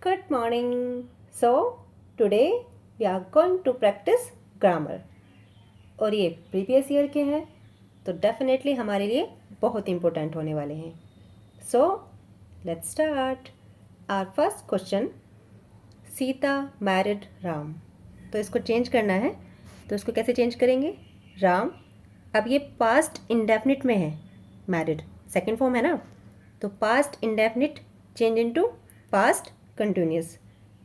Good morning. So, today we are going to practice grammar. और ये previous year के हैं तो डेफिनेटली हमारे लिए बहुत इम्पोर्टेंट होने वाले हैं. So let's start. Our first question, Sita married Ram. तो इसको चेंज करना है. तो इसको कैसे चेंज करेंगे? राम, अब ये पास्ट इंडेफिनिट में है. मैरिड सेकेंड फॉर्म है ना, तो past indefinite change into past continuous.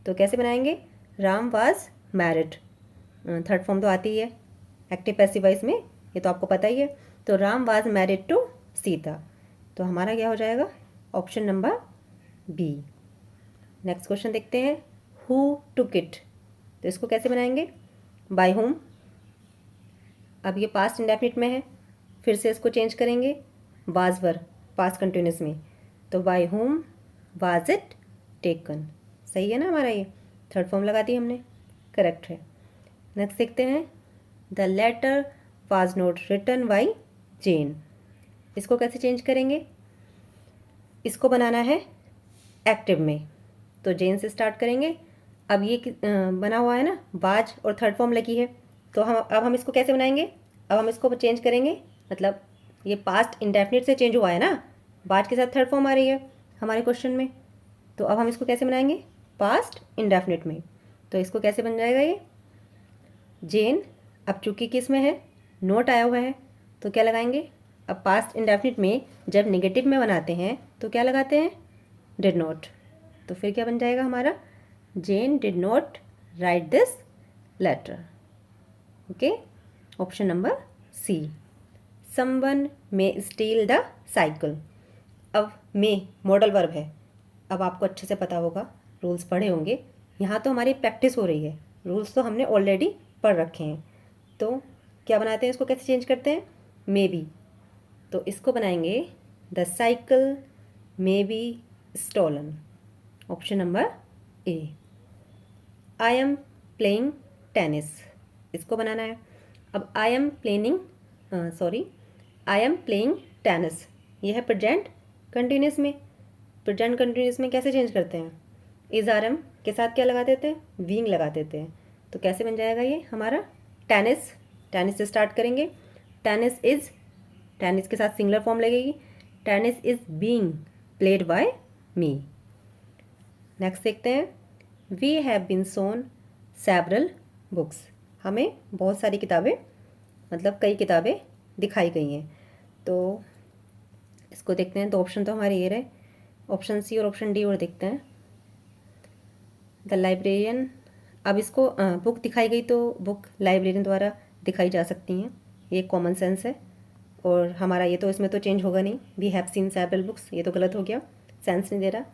तो कैसे बनाएंगे? Ram was married. Third form तो आती ही है एक्टिव पैसिव वॉइस में, ये तो आपको पता ही है. तो Ram was married to Sita. तो हमारा क्या हो जाएगा? Option number B. Next question देखते हैं. Who took it. तो इसको कैसे बनाएंगे? By whom. अब ये पास्ट इंडेफिनिट में है, फिर से इसको चेंज करेंगे वाज वर पास्ट कंटिन्यूस में. तो by whom was it taken. सही है ना हमारा? ये थर्ड फॉर्म लगा दी हमने, करेक्ट है. नेक्स्ट देखते हैं. The letter was not written by Jane. इसको कैसे चेंज करेंगे? इसको बनाना है एक्टिव में, तो जेन से स्टार्ट करेंगे. अब ये बना हुआ है ना वाज और थर्ड फॉर्म लगी है, तो हम इसको कैसे बनाएंगे? अब हम इसको चेंज करेंगे, मतलब ये पास्ट इंडेफिनिट से चेंज हुआ है ना, वाज के साथ थर्ड फॉर्म आ रही है हमारे क्वेश्चन में. तो अब हम इसको कैसे बनाएंगे? पास्ट इंडेफिनिट में. तो इसको कैसे बन जाएगा ये? जेन. अब चूंकि किस में है? नोट आया हुआ है, तो क्या लगाएंगे? अब पास्ट इंडेफिनिट में जब नेगेटिव में बनाते हैं तो क्या लगाते हैं? Did not. तो फिर क्या बन जाएगा हमारा? Jane did not write this letter. Okay, option number C. Someone may steal the cycle. अब मे मॉडल वर्ब है. अब आपको अच्छे से पता होगा, रूल्स पढ़े होंगे. यहाँ तो हमारी प्रैक्टिस हो रही है, रूल्स तो हमने ऑलरेडी पढ़ रखे हैं. तो क्या बनाते हैं इसको, कैसे चेंज करते हैं? May be. तो इसको बनाएंगे the cycle may be stolen. Option number A. I am playing tennis. इसको बनाना है. अब आई एम प्लेइंग टेनिस, ये है प्रेजेंट कंटिन्यूस में. प्रेजेंट कंटिन्यूस में कैसे चेंज करते हैं? इज आर एम के साथ क्या लगा देते हैं? बीइंग लगा देते हैं. तो कैसे बन जाएगा ये हमारा? टेनिस. टेनिस से स्टार्ट करेंगे. टेनिस इज, टेनिस के साथ सिंगुलर फॉर्म लगेगी. Tennis is being played by me. Next देखते हैं. We have been shown several books. हमें बहुत सारी किताबें, मतलब कई किताबें दिखाई गई हैं. तो इसको देखते हैं. तो ऑप्शन तो हमारे ये रहे, ऑप्शन सी और ऑप्शन डी. और देखते हैं. The librarian. अब इसको बुक दिखाई गई तो बुक लाइब्रेरियन द्वारा दिखाई जा सकती हैं, ये कॉमन सेंस है. और हमारा ये तो इसमें तो चेंज होगा नहीं. We have seen several books, ये तो गलत हो गया, सेंस नहीं दे रहा.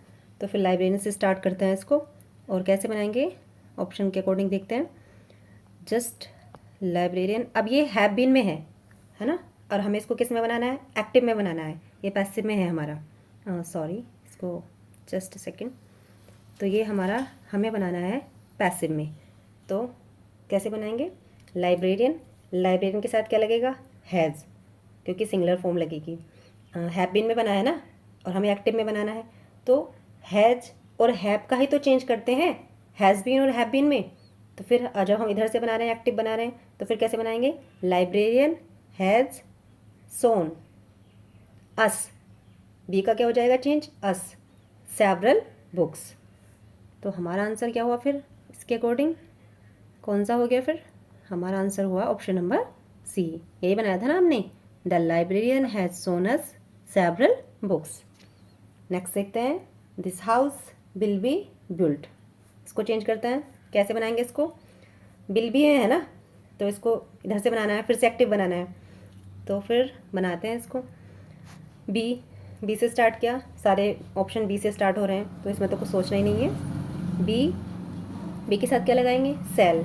तो फिर लाइब्रेरियन से स्टार्ट करते हैं इसको. और कैसे बनाएंगे? ऑप्शन के अकॉर्डिंग देखते हैं. Just librarian. अब ये हैव बीन में है ना, और हमें इसको किस में बनाना है? एक्टिव में बनाना है. ये पैसिव में है हमारा. सॉरी, इसको जस्ट सेकेंड. तो ये हमारा हमें बनाना है पैसिव में. तो कैसे बनाएंगे? लाइब्रेरियन. लाइब्रेरियन के साथ क्या लगेगा? हैज़, क्योंकि सिंगुलर फॉर्म लगेगी. हैव बीन में बना है ना, और हमें एक्टिव में बनाना है. तो हैज़ और हैव का ही तो चेंज करते हैं, हैज़ बीन और हैव बीन में. तो फिर जब हम इधर से बना रहे हैं, एक्टिव बना रहे हैं, तो फिर कैसे बनाएंगे? Librarian has shown us. B का क्या हो जाएगा चेंज? अस. Several books. तो हमारा आंसर क्या हुआ फिर? इसके अकॉर्डिंग कौन सा हो गया फिर? हमारा आंसर हुआ ऑप्शन नंबर सी. यही बनाया था ना हमने, the librarian has shown us several books. Next देखते हैं. This house will be built. इसको चेंज करते हैं. कैसे बनाएंगे इसको? विल बी है ना, तो इसको इधर से बनाना है, फिर से एक्टिव बनाना है. तो फिर बनाते हैं इसको. बी से स्टार्ट किया, सारे ऑप्शन बी से स्टार्ट हो रहे हैं, तो इसमें तो कुछ सोचना ही नहीं है. बी के साथ क्या लगाएंगे? सेल.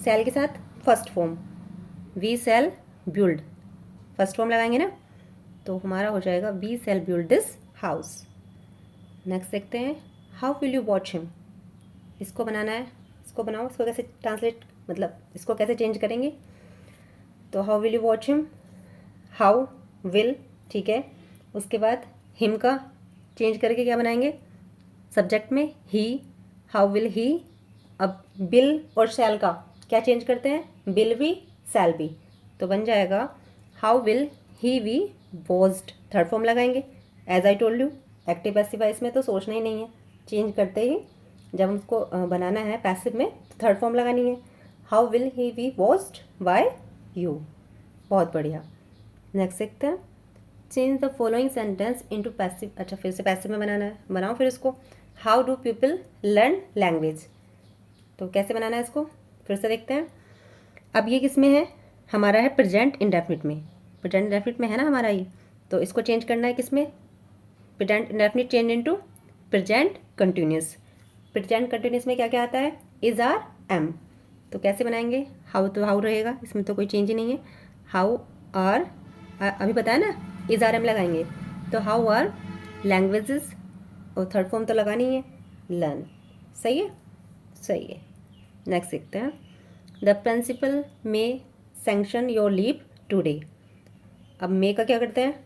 सेल के साथ first form, we shall build, first form लगाएंगे ना. तो हमारा हो जाएगा we shall build this house. Next देखते हैं. How will you watch him. इसको बनाना है. इसको बनाओ. इसको कैसे ट्रांसलेट, मतलब इसको कैसे चेंज करेंगे? तो how will you watch him, how will, ठीक है. उसके बाद हिम का चेंज करके क्या बनाएंगे? सब्जेक्ट में ही, हाउ विल ही। अब बिल और शैल का क्या चेंज करते हैं, बिल भी शैल भी, तो बन जाएगा how will he be washed. Third form लगाएंगे, as I told you. Active passive voice में तो सोचना ही नहीं है, चेंज करते ही जब हमको बनाना है पैसिव में तो थर्ड फॉर्म लगानी है, how will he be washed by you. बहुत बढ़िया। नेक्स्ट देखते हैं, change the following sentence into passive. अच्छा, फिर से पैसिव में बनाना है, बनाओ फिर इसको। How do people learn language, तो कैसे बनाना है इसको, फिर से देखते हैं। अब ये किस में है, हमारा है प्रेजेंट इंडेफिनिट में। प्रेजेंट इंडेफिनिट में है ना हमारा ये, तो इसको चेंज करना है किस में, present indefinite change into present continuous. Present continuous में क्या क्या आता है, इज आर एम, तो कैसे बनाएंगे, हाउ, तो हाउ रहेगा, इसमें तो कोई चेंज ही नहीं है। हाउ आर, अभी बताया ना, इज आर एम लगाएंगे, तो हाउ आर लैंग्वेजेस, और थर्ड फॉर्म तो लगानी है, लर्न। सही है, सही है। नेक्स्ट देखते हैं, the principal may sanction your leave today. अब मे का क्या करते हैं,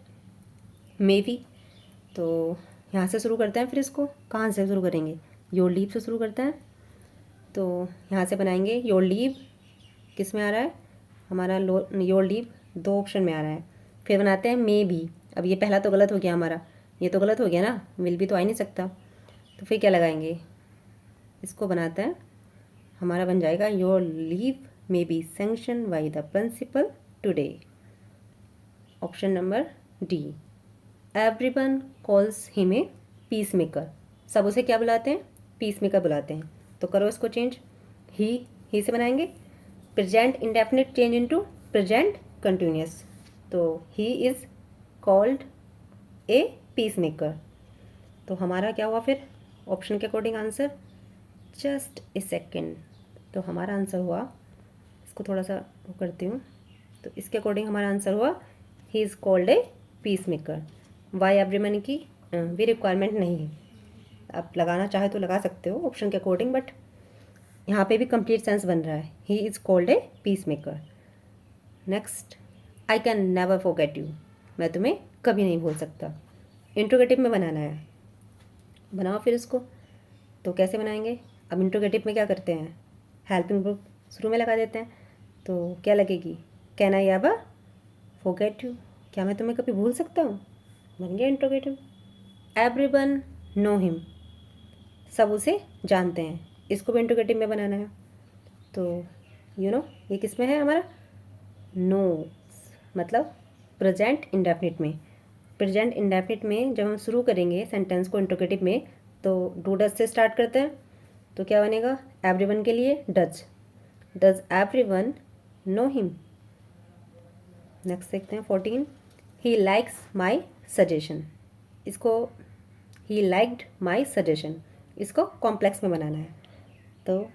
मे भी, तो यहाँ से शुरू करते हैं, फिर इसको कहाँ से शुरू करेंगे, योर लीव से शुरू करते हैं, तो यहाँ से बनाएंगे योर लीव, किस में आ रहा है हमारा, योर लीव दो ऑप्शन में आ रहा है, फिर बनाते हैं मे भी। अब ये पहला तो गलत हो गया हमारा, ये तो गलत हो गया ना, विल भी तो आ ही नहीं सकता, तो फिर क्या लगाएंगे, इसको बनाते हैं, हमारा बन जाएगा your leave may be sanction by the principal today. Option number D. Everyone calls him a peace maker, सब उसे क्या बुलाते हैं, पीस मेकर बुलाते हैं, तो करो इसको चेंज, ही से बनाएंगे, present indefinite change into present continuous, तो he is called a piece maker. तो हमारा क्या हुआ फिर ऑप्शन के according answer, just a second, तो हमारा आंसर हुआ, इसको थोड़ा सा वो करती हूँ, तो इसके अकॉर्डिंग हमारा आंसर हुआ he is called a peace maker. By everyone की भी रिक्वायरमेंट नहीं है, आप लगाना चाहे तो लगा सकते हो ऑप्शन के अकॉर्डिंग, बट यहाँ पे भी कंप्लीट सेंस बन रहा है, ही is called a peace maker. Next, I can never forget you, मैं तुम्हें कभी नहीं भूल सकता। इंट्रोगेटिव में बनाना है, बनाओ फिर इसको, तो कैसे बनाएंगे, अब इंट्रोगेटिव में क्या करते हैं, हेल्पिंग वर्ब शुरू में लगा देते हैं, तो क्या लगेगी, can I ever forget you, क्या मैं तुम्हें कभी भूल सकता हूँ, बन गया इंट्रोगेटिव। एवरीवन नो हिम, सब उसे जानते हैं, इसको भी इंट्रोगेटिव में बनाना है, तो ये किस में है हमारा, नो, मतलब प्रेजेंट इंडेफिनिट में। प्रेजेंट इंडेफिनिट में जब हम शुरू करेंगे सेंटेंस को इंट्रोगेटिव में, तो डू डज से स्टार्ट करते हैं, तो क्या बनेगा, एवरीवन के लिए does, does everyone know him. Next देखते हैं 14, ही लाइक्स माई सजेशन, इसको ही लाइक्ड माई सजेशन, इसको कॉम्प्लेक्स में बनाना है, तो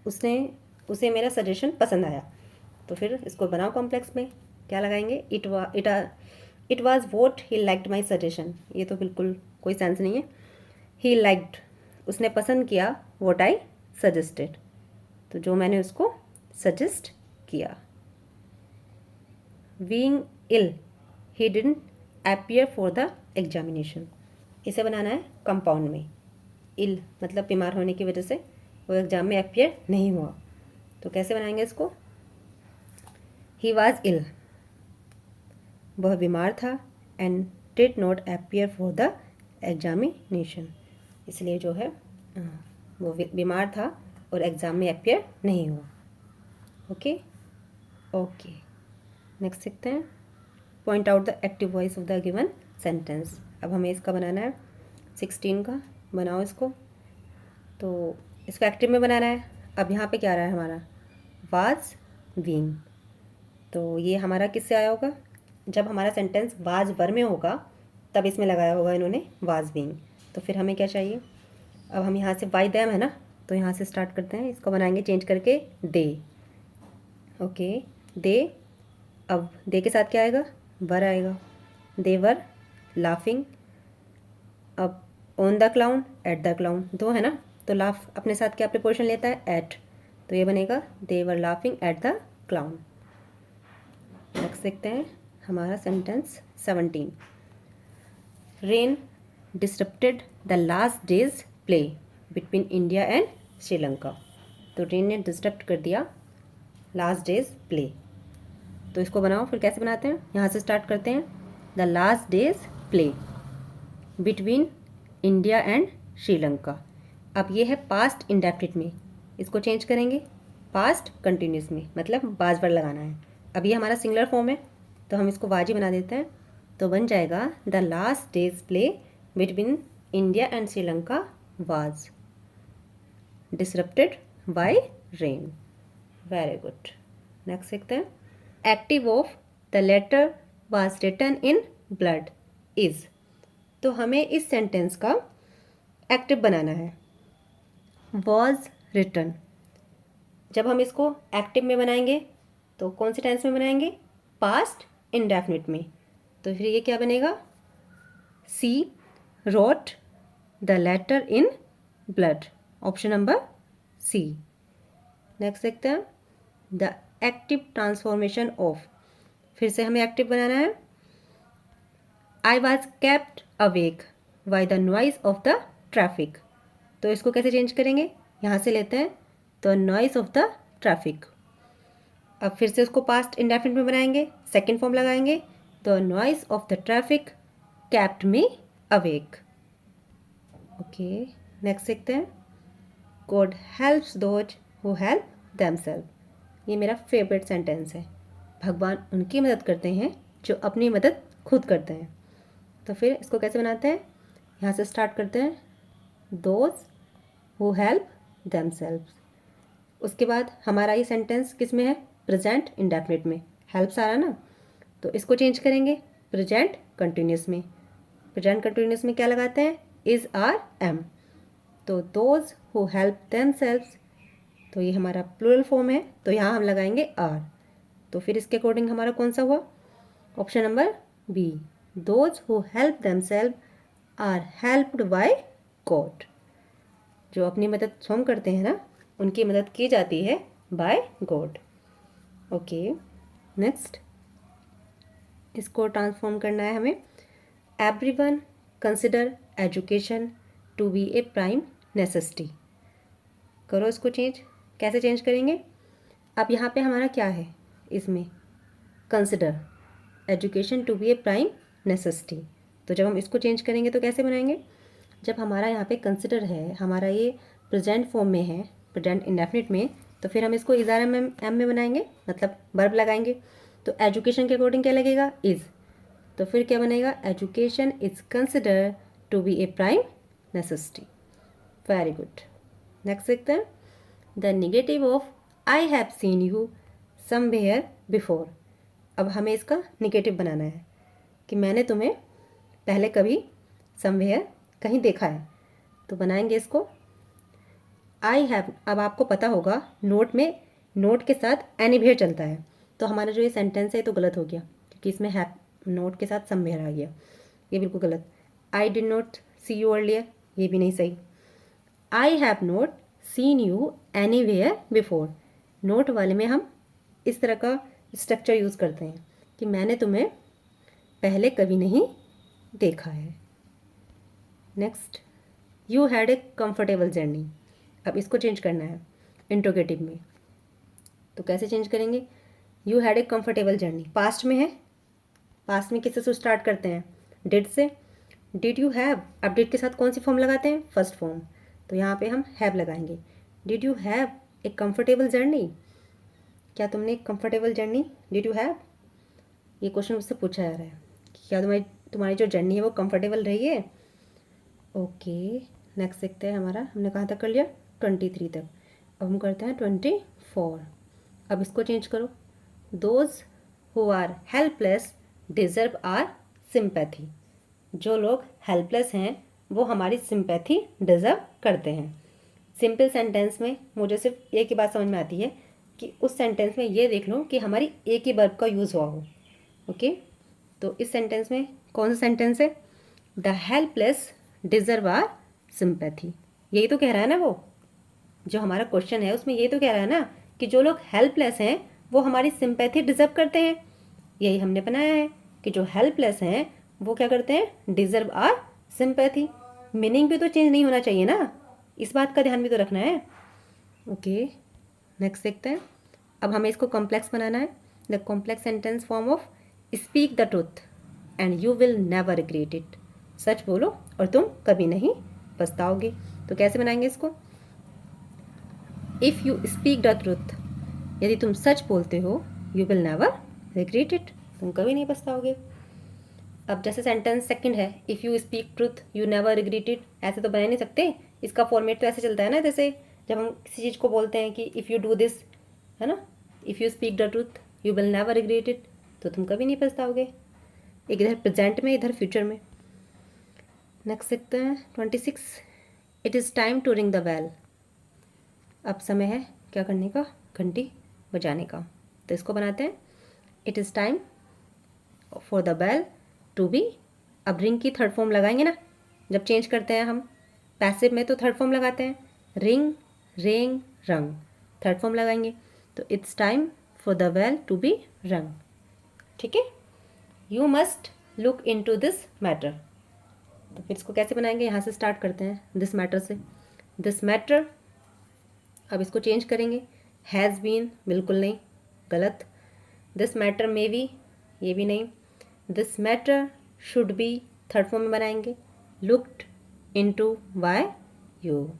उसे मेरा सजेशन पसंद आया, तो फिर इसको बनाओ कॉम्प्लेक्स में, क्या लगाएंगे, it was what he liked my suggestion, ये तो बिल्कुल कोई सेंस नहीं है। ही लाइक्ड, उसने पसंद किया, वॉट आई सजेस्टेड, तो जो मैंने उसको सजेस्ट किया। Being ill, he didn't appear for the examination, इसे बनाना है कंपाउंड में, इल मतलब बीमार होने की वजह से वो एग्ज़ाम में अपीयर नहीं हुआ, तो कैसे बनाएंगे इसको, ही वॉज इल, वह बीमार था, and did not appear for the examination, इसलिए जो है वो बीमार था और एग्ज़ाम में अपीयर नहीं हुआ। ओके ओके, नेक्स्ट देखते हैं, point out the active voice of the given sentence. अब हमें इसका बनाना है 16 का, बनाओ इसको, तो इसको एक्टिव में बनाना है। अब यहाँ पे क्या आ रहा है हमारा, वाज बीइंग, तो ये हमारा किससे आया होगा, जब हमारा सेंटेंस वाज वर में होगा तब इसमें लगाया होगा इन्होंने वाज बीइंग, तो फिर हमें क्या चाहिए, अब हम यहाँ से वाई दैम है ना, तो यहाँ से स्टार्ट करते हैं, इसको बनाएंगे चेंज करके दे। ओके, दे, अब दे के साथ क्या आएगा, वर आएगा, दे वर लाफिंग, अब on the clown, eight the clown, दो है ना, तो लाफ अपने साथ क्या प्रिपोजिशन लेता है, एट, तो ये बनेगा they were laughing at the clown. Next देखते हैं हमारा sentence 17, rain disturbed the last day's play between India and Sri Lanka. तो ट्रेन ने डिस्टर्ब कर दिया लास्ट डेज प्ले। तो इसको बनाओ, फिर कैसे बनाते हैं, यहाँ से स्टार्ट करते हैं। The last day's play between India and Sri Lanka. अब ये है पास्ट इंडेफिनिट में, इसको चेंज करेंगे पास्ट कंटिन्यूस में, मतलब बाज वर्ड लगाना है। अब ये हमारा सिंगुलर फॉर्म है तो हम इसको वाजी बना देते हैं। तो बन जाएगा the last day's play between India and Sri Lanka was disrupted by rain. Very good. Next देखते हैं। Active of the letter was written in blood is. तो हमें इस सेंटेंस का एक्टिव बनाना है। वॉज रिटन, जब हम इसको एक्टिव में बनाएंगे तो कौन से टेंस में बनाएंगे, पास्ट इंडेफिनिट में। तो फिर ये क्या बनेगा, she wrote the letter in blood, option number C. Next देखते हैं। द एक्टिव ट्रांसफॉर्मेशन ऑफ, फिर से हमें एक्टिव बनाना है। I was kept awake by the noise of the traffic. तो इसको कैसे चेंज करेंगे, यहाँ से लेते हैं तो नॉइज ऑफ द ट्रैफिक। अब फिर से उसको पास्ट इंडेफिनिट में बनाएंगे, सेकेंड फॉर्म लगाएंगे। The noise of the traffic kept me awake. Okay, next देखते हैं। God helps those who help themself. ये मेरा फेवरेट सेंटेंस है। भगवान उनकी मदद करते हैं जो अपनी मदद खुद करते हैं। तो फिर इसको कैसे बनाते हैं, यहाँ से स्टार्ट करते हैं। Those who help themselves. उसके बाद हमारा ये सेंटेंस किस में है, प्रेजेंट इंडेफिनिट में। हेल्प्स आ रहा ना, तो इसको चेंज करेंगे प्रेजेंट कंटिन्यूस में। प्रेजेंट कंटिन्यूस में क्या लगाते हैं, इज आर एम। तो दोज हु हेल्प देमसेल्व्स, तो ये हमारा प्लूरल फॉर्म है तो यहाँ हम लगाएंगे आर। तो फिर इसके अकॉर्डिंग हमारा कौन सा हुआ, option number B. Those who help themselves are helped by God. जो अपनी मदद स्वयं करते हैं ना, उनकी मदद की जाती है बाय गॉड। ओके, नेक्स्ट इसको ट्रांसफॉर्म करना है हमें। Everyone consider education to be a prime necessity. करो इसको चेंज, कैसे चेंज करेंगे। अब यहाँ पे हमारा क्या है, इसमें consider education to be a prime necessity. तो जब हम इसको चेंज करेंगे तो कैसे बनाएंगे, जब हमारा यहाँ पे कंसिडर है, हमारा ये प्रेजेंट फॉर्म में है, प्रेजेंट इंडेफिनिट में, तो फिर हम इसको इज आर एम में बनाएंगे, मतलब वर्ब लगाएंगे। तो एजुकेशन के अकॉर्डिंग क्या लगेगा, इज़। तो फिर क्या बनेगा, education is consider to be a prime necessity. Very good. Next देखते हैं। The negative of I have seen you somewhere before. अब हमें इसका नेगेटिव बनाना है कि मैंने तुम्हें पहले कभी समवेयर कहीं देखा है। तो बनाएंगे इसको आई हैव। अब आपको पता होगा नोट में नोट के साथ एनीवेयर चलता है, तो हमारा जो ये सेंटेंस है तो गलत हो गया क्योंकि इसमें हैव नोट के साथ समवेयर आ गया, ये बिल्कुल गलत। I did not see you earlier, ये भी नहीं सही। I have not seen you anywhere before, not वाले में हम इस तरह का स्ट्रक्चर यूज़ करते हैं कि मैंने तुम्हें पहले कभी नहीं देखा है। Next, you had a comfortable journey. अब इसको चेंज करना है इंट्रोगेटिव में, तो कैसे चेंज करेंगे। You had a comfortable journey past में है, पास्ट में किससे स्टार्ट करते हैं, डिड से। डिड यू हैव, अब डिड के साथ कौन सी फॉर्म लगाते हैं, फर्स्ट फॉर्म। तो यहाँ पे हम हैव लगाएंगे। Did you have a comfortable journey, क्या तुमने एक comfortable journey, did you have. ये क्वेश्चन मुझसे पूछा जा रहा है कि क्या तुम्हारी जो जर्नी है वो कंफर्टेबल रही है। ओके, नेक्स्ट देखते हैं। हमारा हमने कहाँ तक कर लिया, 23 तक। अब हम करते हैं 24। अब इसको चेंज करो। Those who are helpless deserve our sympathy. जो लोग हेल्पलेस हैं वो हमारी सिंपैथी डिजर्व करते हैं। सिंपल सेंटेंस में मुझे सिर्फ एक ही बात समझ में आती है कि उस सेंटेंस में ये देख लो कि हमारी एक ही वर्ब का यूज़ हुआ हो। ओके, तो इस सेंटेंस में कौन सा सेंटेंस है, the helpless deserve our sympathy. यही तो कह रहा है ना, वो जो हमारा क्वेश्चन है उसमें यही तो कह रहा है ना कि जो लोग हेल्पलेस हैं वो हमारी सिंपैथी डिजर्व करते हैं। यही हमने बनाया है कि जो हेल्पलेस हैं वो क्या करते हैं, डिजर्व आर सिंपैथी। मीनिंग भी तो चेंज नहीं होना चाहिए ना, इस बात का ध्यान भी तो रखना है। ओके, नेक्स्ट देखते हैं। अब हमें इसको कॉम्प्लेक्स बनाना है। The complex sentence form of speak the truth and you will never regret it. सच बोलो और तुम कभी नहीं पछताओगे। तो कैसे बनाएंगे इसको? If you speak the truth, यदि तुम सच बोलते हो, you will never regret it, तुम कभी नहीं पछताओगे। अब जैसे सेंटेंस सेकंड है, if you speak truth you never regret it, ऐसे तो बना नहीं सकते। इसका फॉर्मेट तो ऐसे चलता है ना, जैसे जब हम किसी चीज़ को बोलते हैं कि इफ़ यू डू दिस, है ना, if you speak the truth you will never regret it, तो तुम कभी नहीं पछताओगे। एक इधर प्रेजेंट में, इधर फ्यूचर में। नेक्स्ट देखते हैं 26, it is time to ring the bell. अब समय है क्या करने का? घंटी बजाने का। तो इसको बनाते हैं, it is time for the bell to be. अब रिंग की थर्ड फॉर्म लगाएंगे ना, जब चेंज करते हैं हम पैसिव में तो थर्ड फॉर्म लगाते हैं, रिंग, रेंग, रंग, थर्ड फॉर्म लगाएंगे। तो it's time for the bell to be rung. ठीक है, you must look into this matter. तो फिर इसको कैसे बनाएंगे? यहाँ से स्टार्ट करते हैं, दिस मैटर से। दिस मैटर, अब इसको चेंज करेंगे, हैज़ बीन, बिल्कुल नहीं, गलत। दिस मैटर मे बी, ये भी नहीं। This matter should be, third form में बनाएंगे, looked into bye you.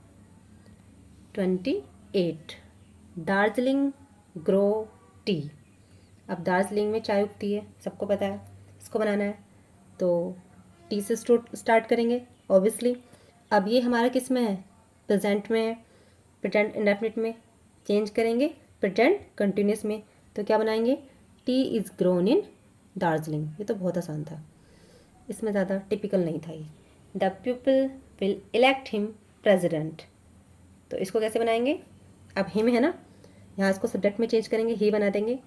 28, Darjeeling grow T. अब दार्जिलिंग में चाय उगती है, सबको पता है, इसको बनाना है तो टी से स्टार्ट करेंगे ऑब्वियसली। अब ये हमारा किस में है? प्रेजेंट में है, प्रेजेंट इंडेफिनिट में। चेंज करेंगे प्रेजेंट कंटिन्यूस में, तो क्या बनाएंगे? T is grown in Darjeeling. ये तो बहुत आसान था, इसमें ज़्यादा टिपिकल नहीं था ये। The people will elect him president. तो इसको कैसे बनाएंगे? अब हिम है ना, यहाँ इसको सब्जेक्ट में चेंज करेंगे, ही बना देंगे।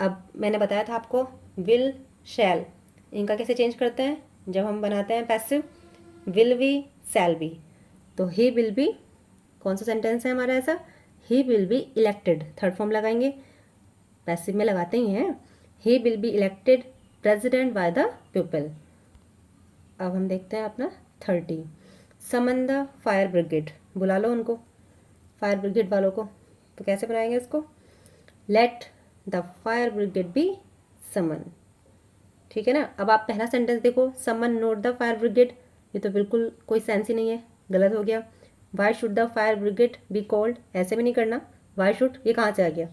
अब मैंने बताया था आपको विल, शैल, इनका कैसे चेंज करते हैं? जब हम बनाते हैं passive, will be, shall be. तो ही विल बी, कौन सा सेंटेंस है हमारा ऐसा? He will be elected, third form लगाएंगे, पैसिव में लगाते ही हैं। He will be elected president by the people. अब हम देखते हैं अपना 30, समन द फायर ब्रिगेड, बुला लो उनको, फायर ब्रिगेड वालों को। तो कैसे बनाएंगे इसको? Let the fire brigade be someone. ठीक है ना। अब आप पहला सेंटेंस देखो, समन नोट द फायर ब्रिगेड, ये तो बिल्कुल कोई सेंस ही नहीं है, गलत हो गया। Why should the fire brigade be called, ऐसे भी नहीं करना, वाई शुड, ये कहाँ से आ गया?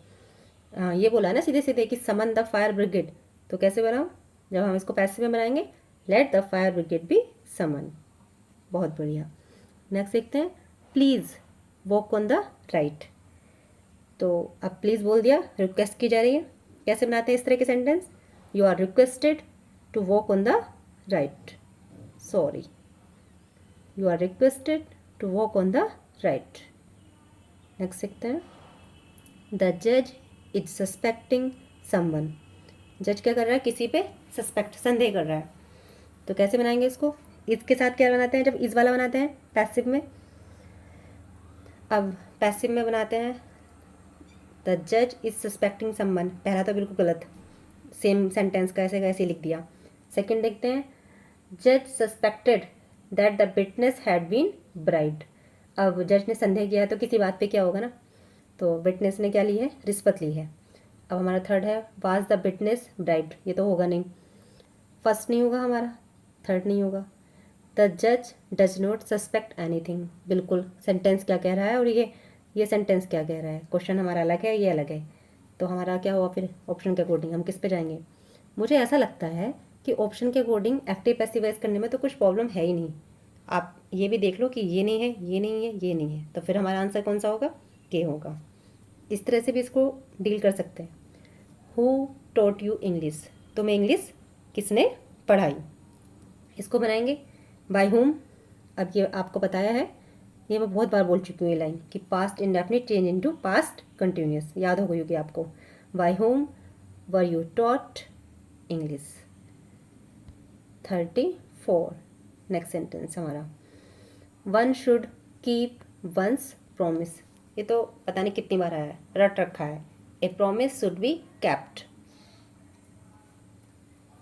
हाँ, ये बोला है ना सीधे सीधे कि समन द फायर ब्रिगेड, तो कैसे बनाओ? जब हम इसको पैसिव में बनाएंगे, let the fire brigade be someone. बहुत बढ़िया। नेक्स्ट देखते हैं, please walk on the right. तो अब प्लीज़ बोल दिया, रिक्वेस्ट की जा रही है, कैसे बनाते हैं इस तरह के sentence? You are requested to walk on the right, sorry, you are requested to walk on the right. Next देखते हैं, द जज इज सस्पेक्टिंग समवन। जज क्या कर रहा है? किसी पे सस्पेक्ट, संदेह कर रहा है। तो कैसे बनाएंगे इसको? इसके साथ क्या बनाते हैं जब इस वाला बनाते हैं पैसिव में? अब पैसिव में बनाते हैं, द जज इज सस्पेक्टिंग समवन, पहला तो बिल्कुल गलत, सेम सेंटेंस का ऐसे कैसे लिख दिया। सेकंड देखते हैं, जज suspected that the witness had been bribed. अब जज ने संदेह किया है तो किसी बात पे क्या होगा ना, तो विटनेस ने क्या ली है? रिश्वत ली है। अब हमारा थर्ड है, वाज द विटनेस ब्राइड, ये तो होगा नहीं, फर्स्ट नहीं होगा हमारा, थर्ड नहीं होगा। द जज डज नॉट सस्पेक्ट एनीथिंग, बिल्कुल सेंटेंस क्या कह रहा है और ये सेंटेंस क्या कह रहा है, क्वेश्चन हमारा अलग है, ये अलग है। तो हमारा क्या हुआ फिर? ऑप्शन के अकॉर्डिंग हम किस पे जाएंगे? मुझे ऐसा लगता है कि ऑप्शन के अकॉर्डिंग एक्टिव पैसिव वॉइस करने में तो कुछ प्रॉब्लम है ही नहीं। आप ये भी देख लो कि ये नहीं है, ये नहीं है, ये नहीं है, तो फिर हमारा आंसर कौन सा होगा? के होगा। इस तरह से भी इसको डील कर सकते हैं। हु टॉट यू इंग्लिश, तुम्हें इंग्लिश किसने पढ़ाई, इसको बनाएंगे बाय होम। अब ये आपको बताया है, ये मैं बहुत बार बोल चुकी हूँ ये लाइन कि past indefinite change into past continuous, याद हो गई होगी आपको। By whom were you taught English. 34, next sentence हमारा, one should keep one's promise. ये तो पता नहीं कितनी बार आया है, रट रखा है। ए प्रॉमिस शुड बी कैप्ट,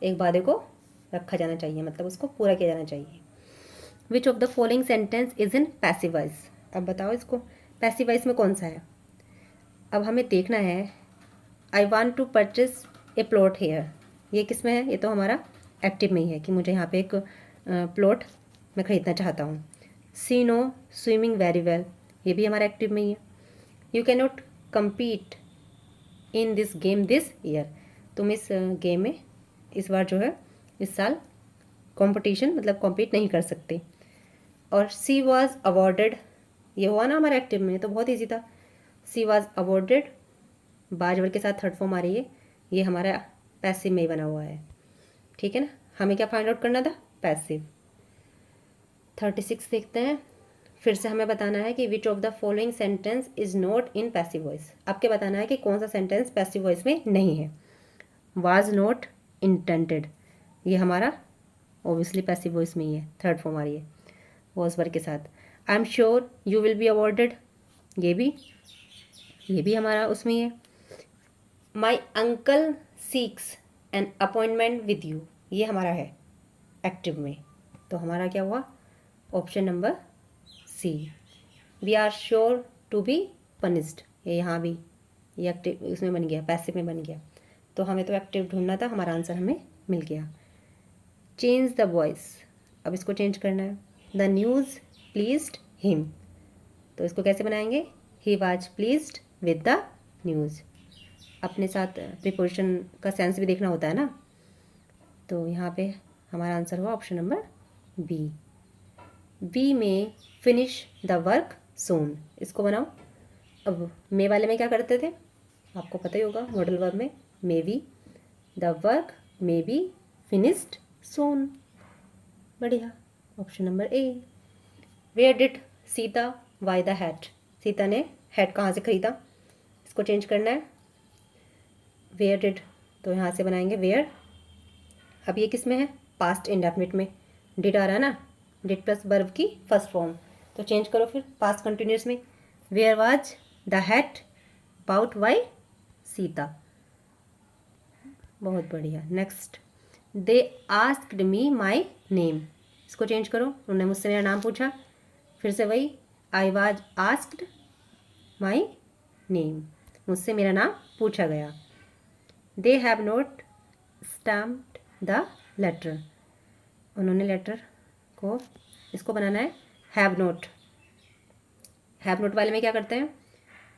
एक वादे को रखा जाना चाहिए, मतलब उसको पूरा किया जाना चाहिए। Which of the following sentence is in passive voice? अब बताओ इसको पैसिव वॉइस में कौन सा है। अब हमें देखना है I want to purchase a plot here, ये किस में है, ये तो हमारा एक्टिव में ही है कि मुझे यहाँ पे एक प्लॉट मैं ख़रीदना चाहता हूँ। सी नो स्विमिंग वेरी वेल, ये भी हमारा एक्टिव में ही है। You can not compete in this game this year, तुम इस गेम में इस बार जो है इस साल कंपटीशन मतलब कॉम्पीट नहीं कर सकते। और सी वॉज अवॉर्डेड, ये हुआ ना हमारा एक्टिव में, तो बहुत ईजी था। सी वॉज अवॉर्डेड, बाज वर्ड के साथ थर्ड फॉर्म आ रही है, ये हमारा पैसिव में ही बना हुआ है। ठीक है ना, हमें क्या फाइंड आउट करना था, पैसिव। 36 देखते हैं, फिर से हमें बताना है कि which of the following sentence is not in passive voice. आपके बताना है कि कौन सा सेंटेंस पैसिव वॉइस में नहीं है। वाज नॉट इंटेंटेड, ये हमारा ऑब्वियसली पैसिव वॉइस में ही है, थर्ड फॉर्म आ रही है वॉज वर्ड के साथ। I am sure you will be awarded, ये भी हमारा उसमें ही है। My uncle seeks an appointment with you, ये हमारा है एक्टिव में, तो हमारा क्या हुआ, option number C. We are sure to be punished, ये यहाँ भी ये एक्टिव उसमें बन गया, पैसिव में बन गया, तो हमें तो एक्टिव ढूंढना था, हमारा आंसर हमें मिल गया। चेंज द वॉइस, अब इसको चेंज करना है। द न्यूज़ प्लीज्ड हिम, तो इसको कैसे बनाएंगे, he was pleased with the news. अपने साथ प्रीपोजिशन का सेंस भी देखना होता है ना, तो यहाँ पे हमारा आंसर हुआ ऑप्शन नंबर बी। वी में फिनिश द वर्क सून, इसको बनाओ। अब मे वाले में क्या करते थे, आपको पता ही होगा, मॉडल वर्ब में may be, the work may be finished soon, बढ़िया, option number A. Where did Sita buy the hat, Sita ने हैट कहाँ से खरीदा, इसको चेंज करना है। वेयर डिड, तो यहाँ से बनाएंगे वेयर। अब ये किस में है, पास्ट इंडेफिनिट में, डिड आ रहा है ना, डिड प्लस वर्ब की फर्स्ट फॉर्म, तो चेंज करो फिर पास्ट कंटिन्यूस में। Where was the hat bought by Sita, बहुत बढ़िया। Next, they asked me my name, इसको चेंज करो, उन्होंने मुझसे मेरा नाम पूछा, फिर से वही, I was asked my name, मुझसे मेरा नाम पूछा गया। They have not stamped the letter, उन्होंने लेटर को, इसको बनाना है हैव नॉट। हैव नॉट वाले में क्या करते हैं,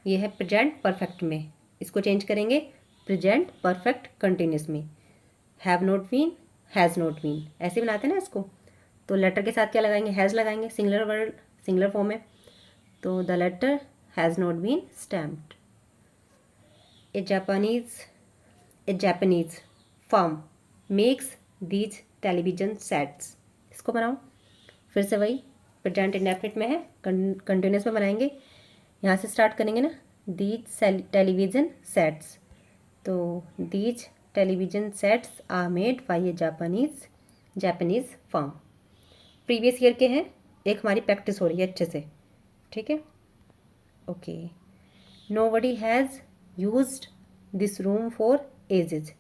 ये है प्रेजेंट परफेक्ट में, इसको चेंज करेंगे प्रेजेंट परफेक्ट कंटिन्यूस में। Have not been, has not been, ऐसे बनाते हैं ना इसको, तो लेटर के साथ क्या लगाएंगे, हैज़ लगाएंगे, सिंगुलर वर्ड सिंगुलर फॉर्म है, तो the letter has not been stamped. A Japanese firm makes these television sets, इसको बनाओ, फिर से वही प्रेजेंट इंडेफिनिट में है, कंटिन्यूस में बनाएंगे, यहाँ से स्टार्ट करेंगे ना, दीज टेलीविजन सेट्स, तो these television sets are made by a Japanese firm. Previous year के हैं, एक हमारी प्रैक्टिस हो रही है अच्छे से, ठीक है, okay. Nobody has used this room for edges,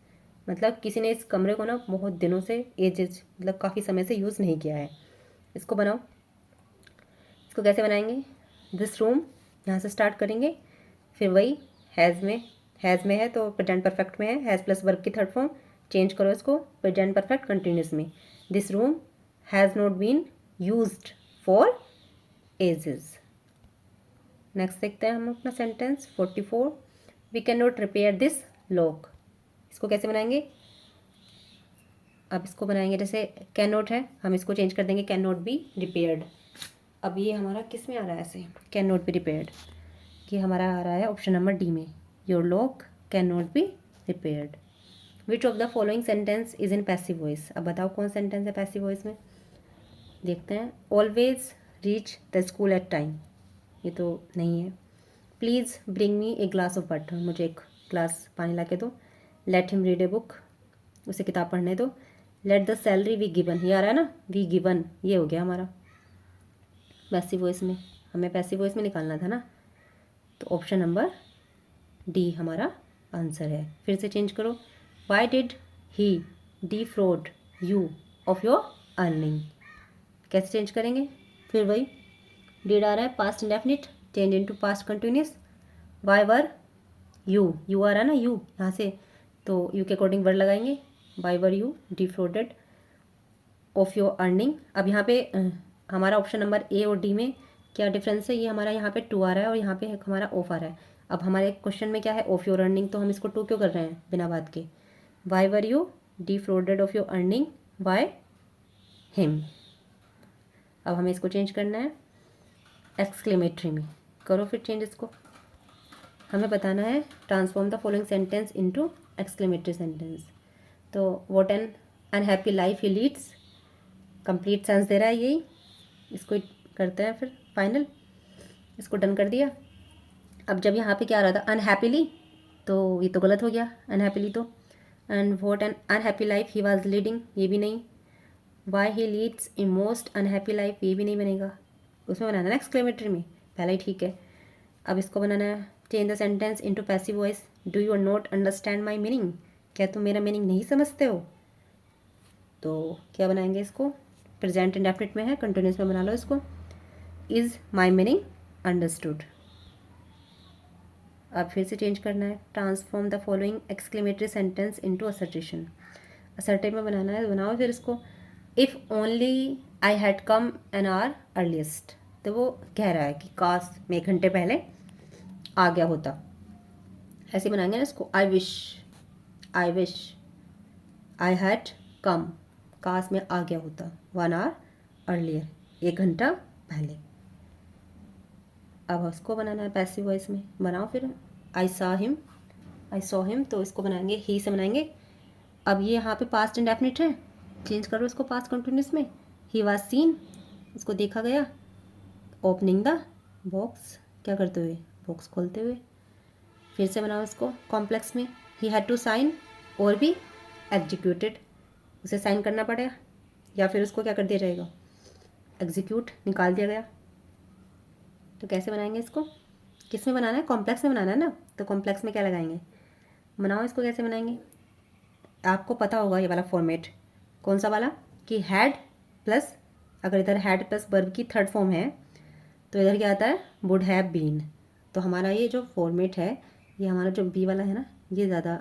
मतलब किसी ने इस कमरे को ना बहुत दिनों से, एजेज मतलब काफ़ी समय से यूज़ नहीं किया है, इसको बनाओ। इसको कैसे बनाएंगे, दिस रूम, यहाँ से स्टार्ट करेंगे, फिर वही हैज़ में है तो प्रेजेंट परफेक्ट में है, हैज़ प्लस वर्ब की थर्ड फॉर्म, चेंज करो इसको प्रेजेंट परफेक्ट कंटिन्यूस में। This room has not been used for ages. Next देखते हैं हम अपना sentence 44, we can not repair this lock, इसको कैसे बनाएंगे, अब इसको बनाएंगे जैसे कैन नॉट है, हम इसको चेंज कर देंगे कैन नॉट बी रिपेयर्ड। अब ये हमारा किस में आ रहा है ऐसे, कैन नॉट बी रिपेयर्ड, कि हमारा आ रहा है ऑप्शन नंबर डी में, your lock can not be repaired. Which of the following sentence is in passive voice, अब बताओ कौन सेंटेंस है पैसिव वॉइस में, देखते हैं। Always reach the school at time, ये तो नहीं है। Please bring me a glass of water, मुझे एक ग्लास पानी ला के दो। Let him read a book, उसे किताब पढ़ने दो। Let the salary be given, ये आ रहा है ना, वी गिवन, ये हो गया हमारा पैसिव वॉइस में, हमें पैसिव वॉइस में निकालना था ना, तो ऑप्शन नंबर डी हमारा आंसर है। फिर से चेंज करो, why did he defraud you of your earning, कैसे चेंज करेंगे, फिर वही डिड आ रहा है past indefinite change into past continuous. Why were you आ रहा है ना यू यहाँ से, तो यू के अकॉर्डिंग वर्ड लगाएंगे। Why were you defrauded of your earning. अब यहाँ पे हमारा ऑप्शन नंबर ए और डी में क्या डिफरेंस है, ये हमारा यहाँ पे टू आ रहा है और यहाँ पे हमारा ऑफ आ रहा है। अब हमारे क्वेश्चन में क्या है, ऑफ योर अर्निंग, तो हम इसको टू क्यों कर रहे हैं बिना बात के। Y were you defrauded of your earning by him. अब हमें इसको चेंज करना है एक्सक्लेमेटरी में। करो फिर चेंज इसको। हमें बताना है transform the following sentence into exclamatory sentence. तो what an unhappy life he leads, complete sense दे रहा है यही। इसको करते हैं फिर फाइनल, इसको डन कर दिया। अब जब यहाँ पे क्या आ रहा था अनहैप्पीली, तो ये तो गलत हो गया अनहैप्पीली तो। And what an unhappy life he was leading, ये भी नहीं। Why he leads a most unhappy life, ये भी नहीं बनेगा। उसमें बनाना है एक्सक्लेमेटरी में, पहला ही ठीक है। अब इसको बनाना है change the sentence into passive voice. Do you not understand my meaning, क्या तुम मेरा मीनिंग नहीं समझते हो। तो क्या बनाएंगे इसको, प्रेजेंट इंडेफिनिट में है, कंटिन्यूस में बना लो इसको। Is my meaning understood. अब फिर से चेंज करना है transform the following exclamatory sentence into assertion. Assertive में बनाना है, बनाओ फिर इसको। If only I had come an hour earliest, तो वो कह रहा है कि काश मैं 1 घंटे पहले आ गया होता। ऐसे बनाएंगे ना इसको, आई विश आई हैड कम, काश मैं आ गया होता 1 आवर अर्लियर, 1 घंटा पहले। अब उसको बनाना है पैसिव वॉइस में, बनाओ फिर। आई सॉ हिम, तो इसको बनाएंगे ही से बनाएंगे। अब ये यहाँ पे पास्ट इंडेफिनिट है, चेंज करो इसको पास्ट कंटिन्यूस में। ही वाज सीन, इसको देखा गया। ओपनिंग द बॉक्स, क्या करते हुए, बॉक्स खोलते हुए। फिर से बनाओ इसको कॉम्प्लेक्स में। ही हैड टू साइन और भी एग्जीक्यूटेड, उसे साइन करना पड़ेगा या फिर उसको क्या कर दिया जाएगा, एग्जीक्यूट, निकाल दिया गया। तो कैसे बनाएंगे इसको, किस में बनाना है, कॉम्प्लेक्स में बनाना है ना, तो कॉम्प्लेक्स में क्या लगाएंगे, बनाओ इसको कैसे बनाएंगे। आपको पता होगा ये वाला फॉर्मेट, कौन सा वाला, कि हैड प्लस, अगर इधर हैड प्लस वर्ब की थर्ड फॉर्म है तो इधर क्या आता है, वुड हैव बीन। तो हमारा ये जो फॉर्मेट है, ये हमारा जो बी वाला है ना, ये ज़्यादा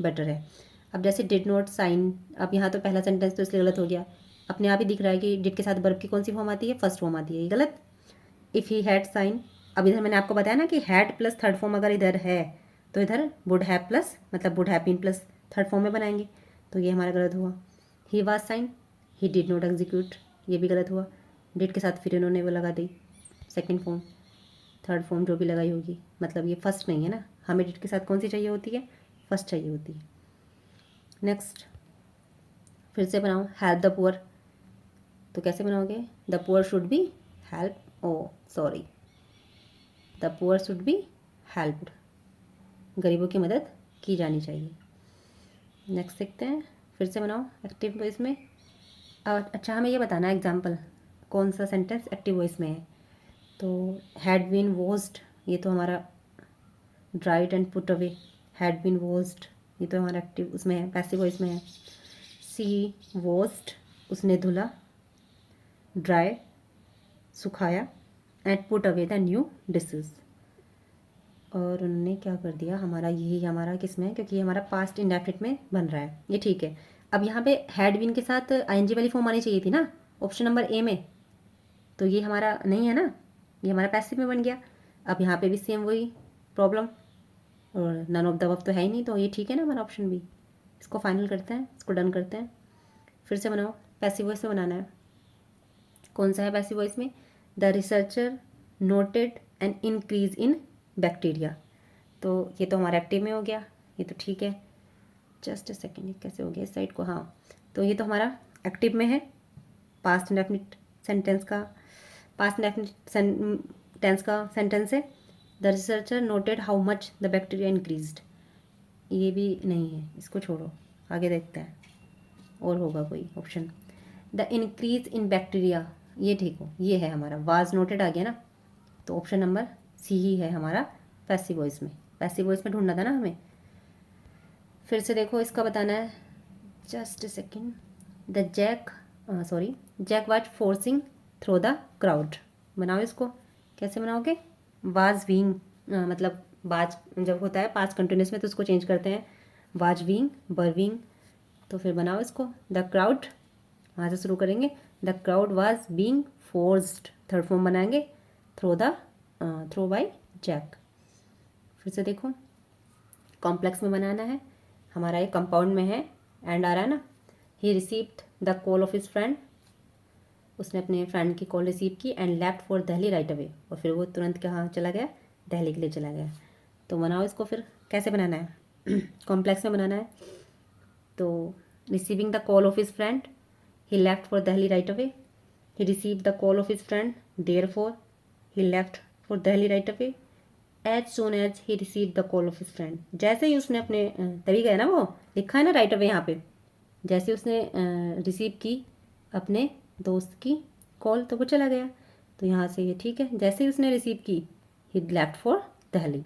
बेटर है। अब जैसे डिड नॉट साइन, अब यहाँ तो पहला सेंटेंस तो इसलिए गलत हो गया, अपने आप ही दिख रहा है कि डिड के साथ वर्ब की कौन सी फॉर्म आती है, फर्स्ट फॉर्म आती है, ये गलत। इफ़ ही हैड साइन, अब इधर मैंने आपको बताया ना कि हैड प्लस थर्ड फॉर्म अगर इधर है तो इधर वुड हैव प्लस, मतलब would have been plus third form में बनाएंगे, तो ये हमारा गलत हुआ। He was sign, he did not execute, ये भी गलत हुआ। डिड के साथ फिर इन्होंने वो लगा the second form, third form जो भी लगाई होगी, मतलब ये फर्स्ट नहीं है ना, हमें डिड के साथ कौन सी चाहिए होती है, फर्स्ट चाहिए होती है। नेक्स्ट फिर से बनाओ हेल्प द पुअर, तो कैसे बनाओगे, the poor should be help, oh sorry, the poor should be helped, गरीबों की मदद की जानी चाहिए। नेक्स्ट देखते हैं, फिर से बनाओ एक्टिव वॉइस में। अच्छा हमें ये बताना है एग्जाम्पल, कौन सा सेंटेंस एक्टिव वॉइस में है। तो हैड बीन वॉश्ड, ये तो हमारा dried and put away, had been washed ये तो हमारा एक्टिव उसमें है, पैसिव वॉइस में है। सी वॉश्ड, उसने धुला, ड्राई सुखाया, and put away the new dishes, और उन्होंने क्या कर दिया, हमारा यही हमारा किस में है, क्योंकि ये हमारा पास्ट इंडेफिनिट में बन रहा है, ये ठीक है। अब यहाँ पे हैड बीन के साथ आईएनजी वाली फॉर्म आनी चाहिए थी ना ऑप्शन नंबर ए में, तो ये हमारा नहीं है ना, ये हमारा पैसिव में बन गया। अब यहाँ पे भी सेम वही प्रॉब्लम, और नन ऑफ द अबव तो है ही नहीं, तो ये ठीक है ना हमारा ऑप्शन बी। इसको फाइनल करते हैं, इसको डन करते हैं। फिर से बनाओ, पैसिव वॉइस में बनाना है। कौन सा है पैसिव वॉइस में, the researcher noted an increase in bacteria, तो ये तो हमारा एक्टिव में हो गया, ये तो ठीक है। जस्ट अ सेकेंड, कैसे हो गया इस साइड को, हाँ तो ये तो हमारा एक्टिव में है, पास्ट इंडेफिनिट सेंटेंस का, पास्ट इंडेफिनिट टेंस का सेंटेंस है। The researcher noted how much the bacteria increased, ये भी नहीं है, इसको छोड़ो, आगे देखते हैं और होगा कोई option. The increase in bacteria, ये ठीक हो, ये है हमारा, वाज नोटेड आ गया ना, तो ऑप्शन नंबर सी ही है हमारा पैसिव वॉइस में, पैसिव वॉइस में ढूंढना था ना हमें। फिर से देखो इसका बताना है, just a second. The jack was forcing through the crowd, बनाओ इसको, कैसे बनाओगे? वाज बीइंग, मतलब बाज जब होता है पास्ट कंटिन्यूस में तो उसको चेंज करते हैं, वाज बीइंग, वर बीइंग। तो फिर बनाओ इसको, द क्राउड, वहाँ से शुरू करेंगे, the crowd was being forced, third form बनाएंगे, थ्रो बाय जैक। फिर से देखो, कॉम्प्लेक्स में बनाना है, हमारा ये कंपाउंड में है, एंड आ रहा है ना। He received the call of his friend, उसने अपने फ्रेंड की कॉल रिसीव की, and left for Delhi right away, और फिर वो तुरंत कहाँ चला गया? दिल्ली के लिए चला गया। तो बनाओ इसको, फिर कैसे बनाना है? कॉम्प्लेक्स में बनाना है, तो receiving the call of his friend, he left for Delhi right away, he receive the call of his friend, therefore he left for Delhi right away, as soon as he receive the call of his friend, जैसे ही उसने अपने तभी गया ना, वो लिखा है ना राइट अवे यहाँ पे, जैसे उसने रिसीव की अपने दोस्त की कॉल तो वो चला गया। तो यहाँ से ये ठीक है, जैसे ही उसने रिसीव की, ही लेफ्ट फॉर दिल्ली,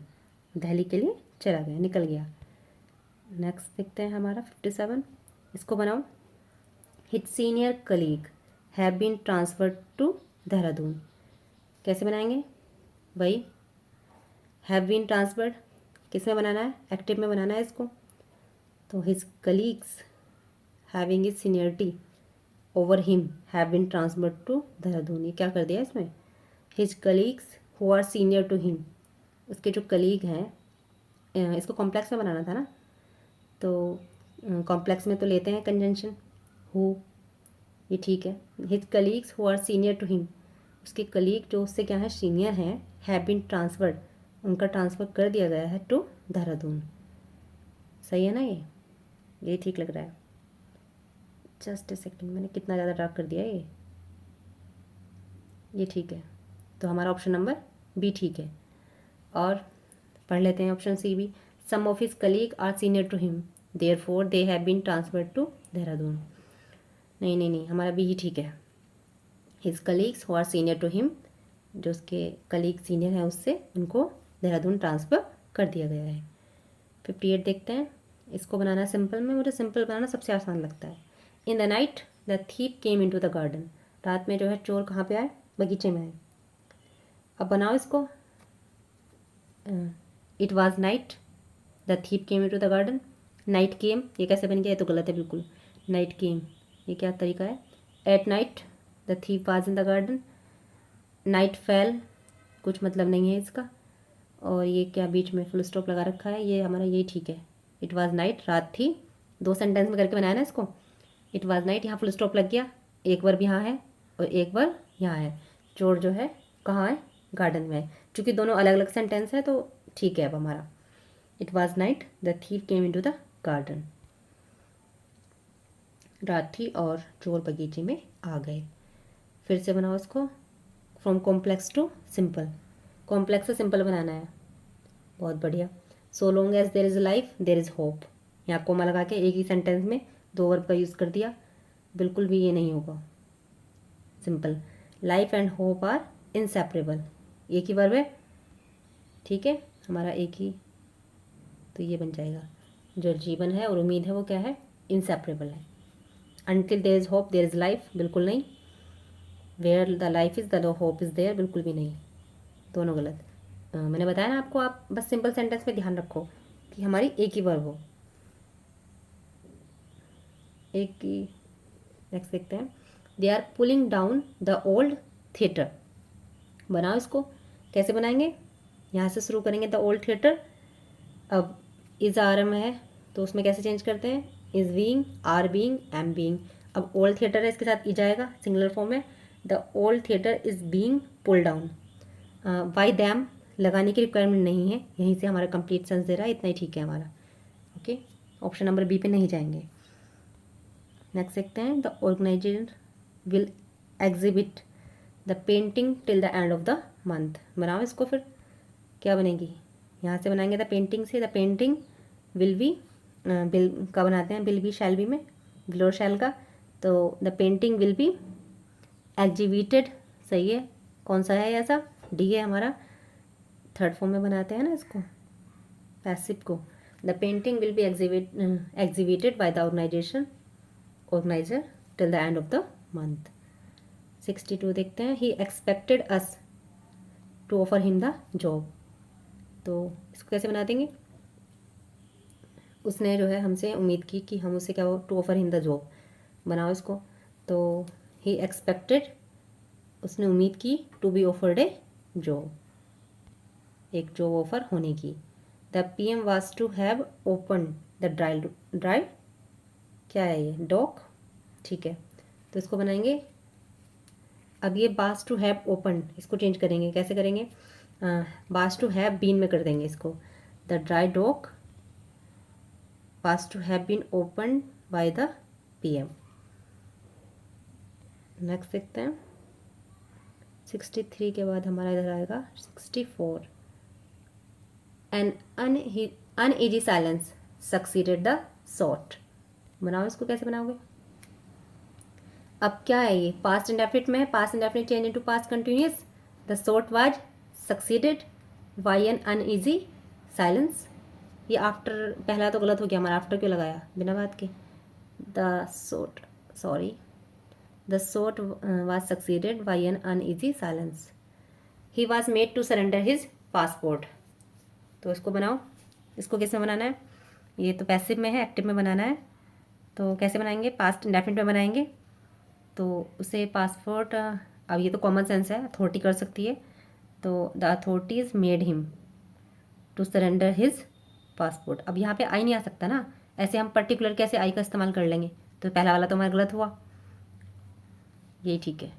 दिल्ली के लिए चला गया, निकल गया। नेक्स्ट देखते हैं हमारा 57, इसको बनाओ, his senior colleague have been transferred to Dehradun, कैसे बनाएंगे? वही हैव बीन ट्रांसफर्ड, किस में बनाना है? एक्टिव में बनाना है इसको। तो his colleagues having his seniority over him have been transferred to Dehradun, ये क्या कर दिया इसमें? His colleagues who are senior to him, उसके जो कलीग हैं, इसको कॉम्प्लेक्स में बनाना था ना, तो कॉम्प्लेक्स में तो लेते हैं कंजंक्शन हु, ये ठीक है। His colleagues who are senior to him, उसके कलीग जो उससे क्या है? सीनियर हैं, हैव बीन ट्रांसफर्ड, उनका ट्रांसफ़र कर दिया गया है टू देहरादून। सही है ना? ये ठीक लग रहा है। जस्ट ए सेकेंड, मैंने कितना ज़्यादा डार्क कर दिया ये ठीक है। तो हमारा ऑप्शन नंबर बी ठीक है। और पढ़ लेते हैं ऑप्शन सी भी, some of his colleague are senior to him, therefore they have been transferred to Dehradun. नहीं नहीं नहीं, हमारा बी ही ठीक है। His colleagues who are senior to him, जो उसके कलीग सीनियर हैं उससे, उनको देहरादून ट्रांसफ़र कर दिया गया है। 58 देखते हैं, इसको बनाना सिंपल में, मुझे सिंपल बनाना सबसे आसान लगता है। In the night the thief came into the garden, रात में जो है चोर कहाँ पे आए? बगीचे में आए। अब बनाओ इसको, it was night the thief came into the garden, night came, ये कैसे बन गया? ये तो गलत है बिल्कुल, नाइट केम ये क्या तरीका है? At night the thief was in the garden, night fail कुछ मतलब नहीं है इसका, और ये क्या बीच में फुल स्टॉप लगा रखा है, ये हमारा यही ठीक है। इट वाज नाइट, रात थी, दो सेंटेंस में करके बनाया ना इसको। इट वाज नाइट, यहाँ फुल स्टॉप लग गया, एक वर्ब यहाँ है और एक वर्ब यहाँ है। चोर जो है कहाँ है? गार्डन में है। चूँकि दोनों अलग अलग सेंटेंस है तो ठीक है अब हमारा। It was night the thief came into the garden, रात थी और चोर बगीचे में आ गए। फिर से बनाओ इसको, from complex to simple, complex से सिंपल बनाना है। बहुत बढ़िया। So long as there is life there is hope, यहाँ कोमा लगा के एक ही सेंटेंस में दो वर्ब का यूज़ कर दिया, बिल्कुल भी ये नहीं होगा simple. Life and hope are inseparable, एक ही वर्ब है, ठीक है, हमारा एक ही, तो ये बन जाएगा। जो जीवन है और उम्मीद है वो क्या है? इनसेपरेबल है। Until there is hope there is life, बिल्कुल नहीं। Where the life is the hope is there, बिल्कुल भी नहीं, दोनों गलत। मैंने बताया ना आपको, आप बस सिंपल सेंटेंस में ध्यान रखो कि हमारी एक ही वर्ब हो, एक ही। नेक्स्ट देखते हैं, they are pulling down the old theatre, बनाओ इसको, कैसे बनाएंगे? यहाँ से शुरू करेंगे, द ओल्ड थिएटर। अब इज आर में है तो उसमें कैसे चेंज करते हैं? Is being, are being, am being. अब ओल्ड थिएटर है, इसके साथ ई जाएगा सिंगुलर फॉर्म में, the old theatre is being pull down. By them लगाने की रिक्वायरमेंट नहीं है, यहीं से हमारा कंप्लीट सेंस दे रहा है, इतना ही ठीक है हमारा। ओके, ऑप्शन नंबर बी पे नहीं जाएंगे। नेक्स्ट देखते हैं, the organiser will exhibit the painting till the end of the month, बनाओ इसको, फिर क्या बनेगी? यहाँ से बनाएंगे द पेंटिंग से, the painting will B, bill का बनाते हैं, बिल बी शैल बी में, विल और शैल का, तो the painting will be exhibited, सही है। कौन सा है ऐसा? डी है हमारा, थर्ड फॉर्म में बनाते हैं ना इसको, पैसिव को। The painting will be exhibited by the organizer till the end of the month. 62 देखते हैं। He expected us to offer him the job. तो इसको कैसे बना देंगे? उसने जो है हमसे उम्मीद की कि हम उसे क्या हो, to offer him the job. बनाओ इसको। तो ही एक्सपेक्टेड, उसने उम्मीद की, to be offered a job, एक जॉब ऑफर होने की। The PM was to have open the drive, क्या है ये, डॉक, ठीक है। तो इसको बनाएंगे। अब ये बास टू हैव ओपन, इसको चेंज करेंगे। कैसे करेंगे? बास टू हैव बीन में कर देंगे इसको। The dry dock was to have been open by the PM। Next देखते हैं। 63 के बाद हमारा इधर आएगा 64। An uneasy silence succeeded the thought. बनाओ इसको। कैसे बनाओगे? अब क्या है ये, पास्ट इंडेफिनिट में है, past indefinite change into past continuous. The thought was succeeded by an uneasy silence. ये आफ्टर, पहला तो गलत हो गया हमारा, आफ्टर क्यों लगाया बिना बात के। The thought, sorry, the thought was succeeded by an uneasy silence. He was made to surrender his passport. तो इसको बनाओ। इसको कैसे बनाना है? ये तो पैसिव में है, एक्टिव में बनाना है। तो कैसे बनाएंगे? पास्ट इंडेफिनिट में बनाएंगे। तो उसे पासपोर्ट, अब ये तो कॉमन सेंस है, अथॉरिटी कर सकती है। तो the authorities made him to surrender his passport. अब यहाँ पे आई नहीं आ सकता ना, ऐसे हम पर्टिकुलर कैसे आई का इस्तेमाल कर लेंगे? तो पहला वाला तो हमारा गलत हुआ, यही ठीक है।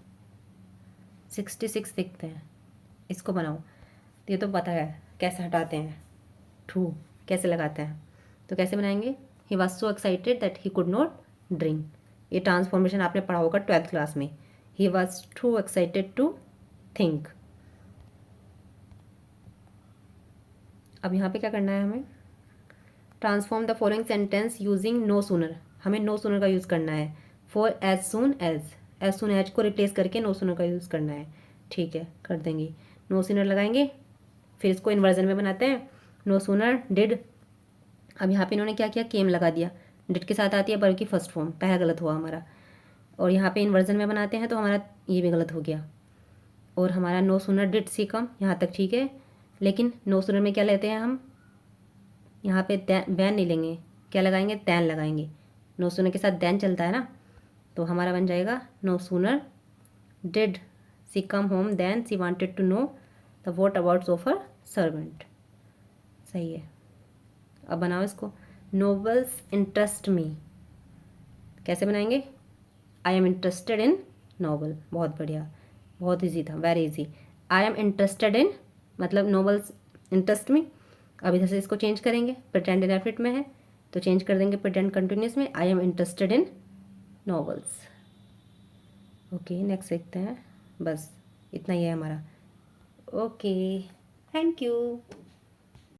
66 देखते हैं, इसको बनाओ। तो ये तो पता है कैसे हटाते हैं, ट्रू कैसे लगाते हैं। तो कैसे बनाएंगे? He was so excited that he could not drink. ये ट्रांसफॉर्मेशन आपने पढ़ा होगा 12th क्लास में। He was too excited to think. अब यहाँ पे क्या करना है हमें? Transform the following sentence using no sooner. हमें नो सूनर का यूज़ करना है। फॉर एज सून एज को रिप्लेस करके नो सूनर का यूज़ करना है। ठीक है, कर देंगे। नो सूनर लगाएंगे, फिर इसको इन्वर्जन में बनाते हैं। No sooner did. अब यहाँ पे इन्होंने क्या किया, केम लगा दिया। डिड के साथ आती है बल्कि फर्स्ट फॉर्म, पहला गलत हुआ हमारा। और यहाँ पे इन्वर्जन में बनाते हैं तो हमारा ये भी गलत हो गया। और हमारा नो सूनर डिड सी कम, यहाँ तक ठीक है। लेकिन नो सूनर में क्या लेते हैं हम? यहाँ पे बैन नहीं लेंगे, क्या लगाएंगे? दैन लगाएंगे। नो सूनर के साथ दैन चलता है ना, तो हमारा बन जाएगा no sooner did she come home than she wanted to know the what abouts of her servant. सही है। अब बनाओ इसको। नोवेल्स इंटरेस्ट मी, कैसे बनाएंगे? I am interested in novel. बहुत बढ़िया, बहुत ईजी था, very easy. I am interested in मतलब नोवेल्स इंटरेस्ट मी। अब इधर से इसको चेंज करेंगे, प्रेजेंट इंडेफिनिट में है तो चेंज कर देंगे प्रेजेंट कंटिन्यूअस में। I am interested in novels. Okay, next देखते हैं। बस इतना ही है हमारा। Okay, thank you.